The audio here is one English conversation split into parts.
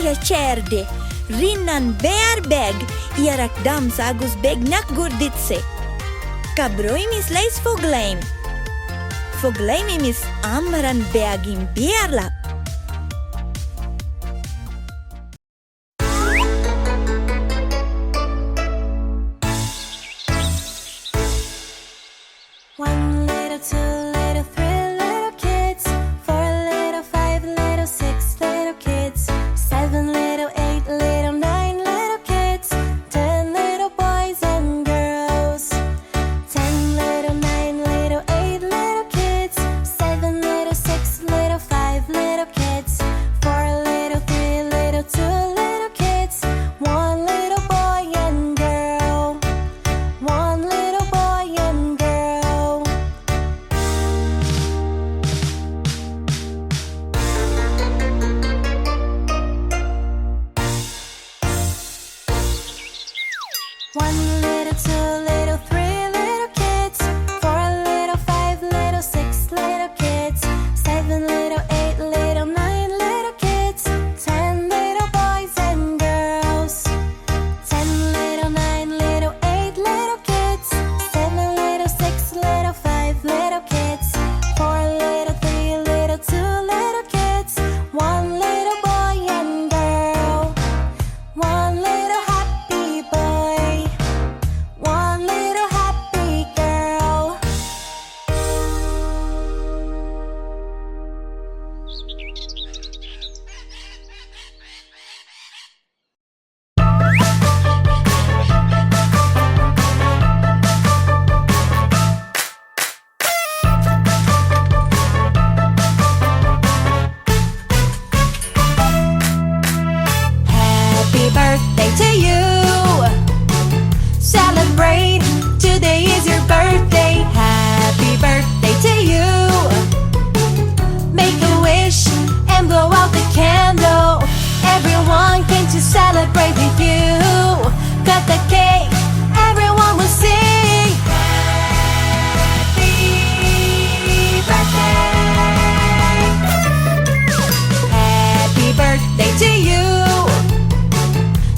Beire cerde, rinnan Béar Beag, iarak dams agus begnak gurditse. Cabroimis leis Foghlaim. Foghlaimis Amhráin Beagin Béarla. One little, two little, three little kids, 4 little, 5 little, 6 little kids, 7 little, 8 little, 9 little kids, 10 little boys and girls, 10 little, 9 little, 8 little kids, 7 little, 6 little, 5 little kids, 4 little, 3 little, 2 little kids, 1 little boy and girl, 1 little boy and girl. One little, 2 little, 3 little kids, 4 little, 5 little, 6 little kids, 7 little, 8 little, 9 little kids, 10 little boys and girls, 10 little, 9 little, 8 little kids, 7 little, 6 little, 5 little kids, 4 little, 3 little, 2 little kids, 1 little boy and girl, 1 little happy boy, 1 little happy girl. Happy birthday to you. Celebrate, today is your birthday. Happy birthday to you. Make a wish and blow out the candle. Everyone came to celebrate with you. Cut the cake, everyone will sing. Happy birthday. Happy birthday to you.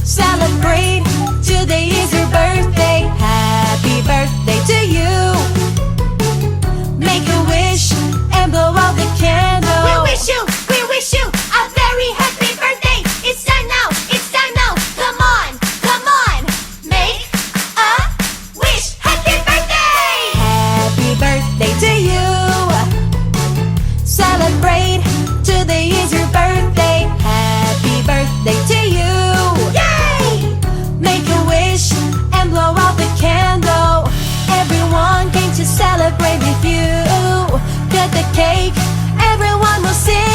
Celebrate, today is your birthday. Happy birthday to you. Make a wish and blow out the candle. We wish you a very happy birthday. It's time now, come on, make a wish. Happy birthday. Happy birthday to you. Celebrate, today is your birthday. Happy birthday to you. Yay! Make a wish and blow out the candle. Everyone came to celebrate with you. Cut the cake, everyone will sing.